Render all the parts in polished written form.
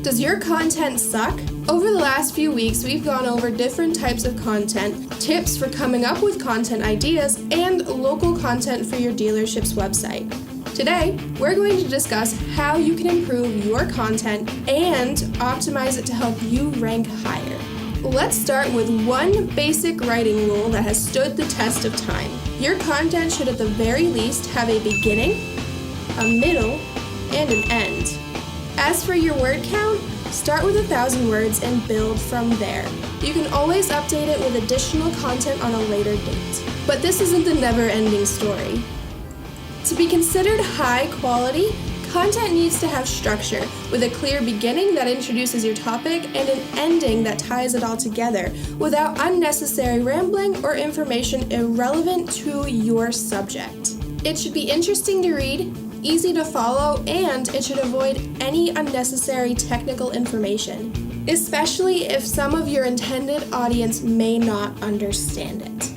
Does your content suck? Over the last few weeks, we've gone over different types of content, tips for coming up with content ideas, and local content for your dealership's website. Today, we're going to discuss how you can improve your content and optimize it to help you rank higher. Let's start with one basic writing rule that has stood the test of time. Your content should at the very least have a beginning, a middle, and an end. As for your word count, start with 1,000 words and build from there. You can always update it with additional content on a later date. But this isn't the never-ending story. To be considered high quality, content needs to have structure, with a clear beginning that introduces your topic and an ending that ties it all together, without unnecessary rambling or information irrelevant to your subject. It should be interesting to read, easy to follow, and it should avoid any unnecessary technical information, especially if some of your intended audience may not understand it.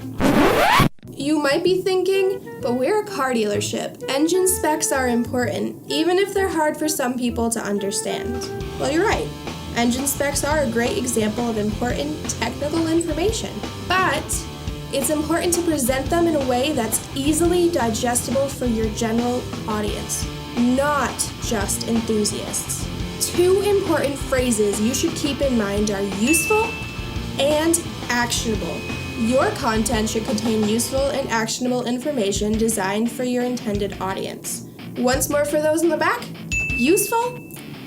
You might be thinking, but we're a car dealership. Engine specs are important, even if they're hard for some people to understand. Well, you're right. Engine specs are a great example of important technical information, but it's important to present them in a way that's easily digestible for your general audience, not just enthusiasts. Two important phrases you should keep in mind are useful and actionable. Your content should contain useful and actionable information designed for your intended audience. Once more for those in the back, useful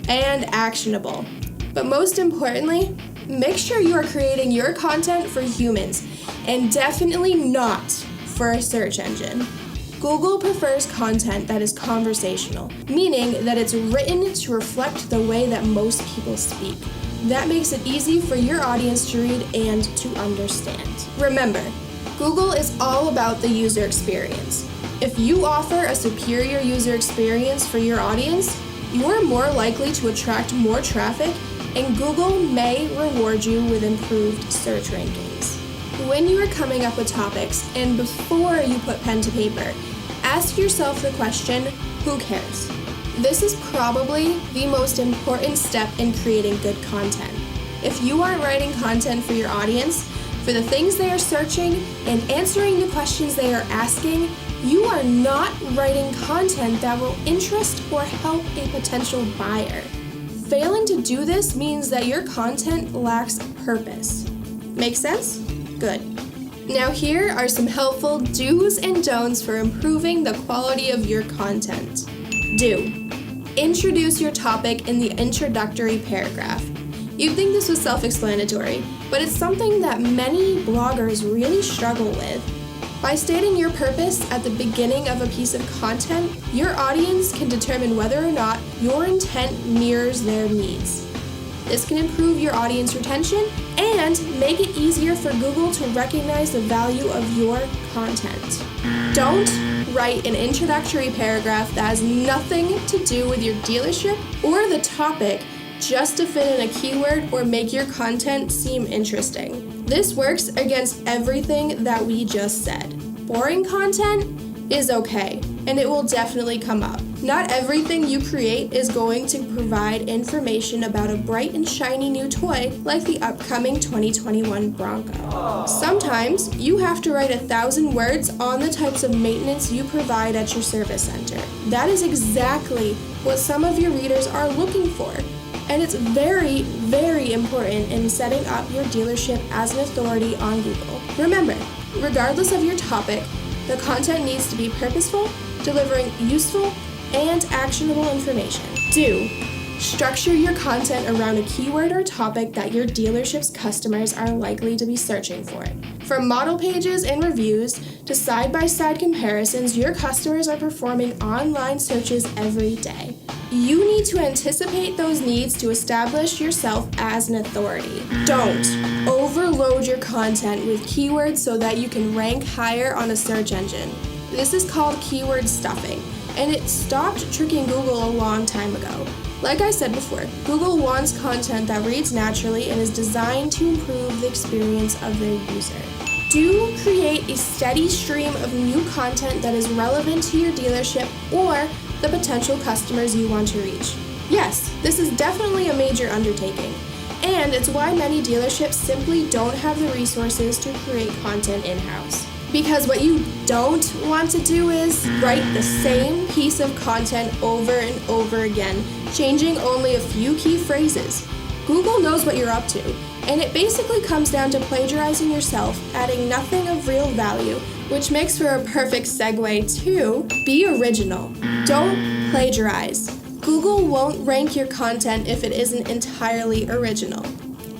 and actionable. But most importantly, make sure you are creating your content for humans and definitely not for a search engine. Google prefers content that is conversational, meaning that it's written to reflect the way that most people speak. That makes it easy for your audience to read and to understand. Remember, Google is all about the user experience. If you offer a superior user experience for your audience, you are more likely to attract more traffic, and Google may reward you with improved search rankings. When you are coming up with topics, and before you put pen to paper, ask yourself the question, who cares? This is probably the most important step in creating good content. If you aren't writing content for your audience, for the things they are searching, and answering the questions they are asking, you are not writing content that will interest or help a potential buyer. Failing to do this means that your content lacks purpose. Make sense? Good. Now here are some helpful do's and don'ts for improving the quality of your content. Do. Introduce your topic in the introductory paragraph. You'd think this was self-explanatory, but it's something that many bloggers really struggle with. By stating your purpose at the beginning of a piece of content, your audience can determine whether or not your intent mirrors their needs. This can improve your audience retention and make it easier for Google to recognize the value of your content. Don't write an introductory paragraph that has nothing to do with your dealership or the topic just to fit in a keyword or make your content seem interesting. This works against everything that we just said. Boring content is okay, and it will definitely come up. Not everything you create is going to provide information about a bright and shiny new toy like the upcoming 2021 Bronco. Sometimes you have to write 1,000 words on the types of maintenance you provide at your service center. That is exactly what some of your readers are looking for. And it's very, very important in setting up your dealership as an authority on Google. Remember, regardless of your topic, the content needs to be purposeful, delivering useful and actionable information. Do. Structure your content around a keyword or topic that your dealership's customers are likely to be searching for. From model pages and reviews to side-by-side comparisons, your customers are performing online searches every day. You need to anticipate those needs to establish yourself as an authority. Don't overload your content with keywords so that you can rank higher on a search engine. This is called keyword stuffing, and it stopped tricking Google a long time ago. Like I said before, Google wants content that reads naturally and is designed to improve the experience of their user. Do create a steady stream of new content that is relevant to your dealership or the potential customers you want to reach. Yes, this is definitely a major undertaking, and it's why many dealerships simply don't have the resources to create content in-house. Because what you don't want to do is write the same piece of content over and over again, changing only a few key phrases. Google knows what you're up to, and it basically comes down to plagiarizing yourself, adding nothing of real value, which makes for a perfect segue to be original. Don't plagiarize. Google won't rank your content if it isn't entirely original.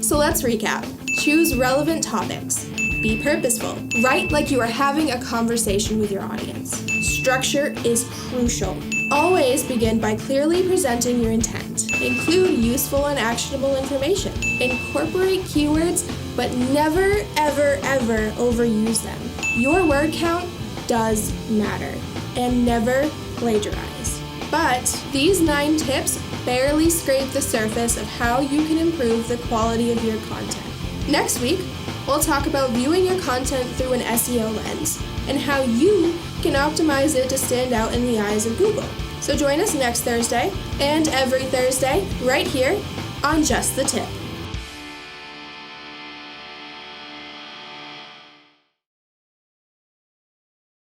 So let's recap. Choose relevant topics. Be purposeful. Write like you are having a conversation with your audience. Structure is crucial. Always begin by clearly presenting your intent. Include useful and actionable information. Incorporate keywords, but never, ever, ever overuse them. Your word count does matter, and never plagiarize. But these 9 tips barely scrape the surface of how you can improve the quality of your content. Next week, we'll talk about viewing your content through an SEO lens and how you can optimize it to stand out in the eyes of Google. So join us next Thursday and every Thursday right here on Just the Tip.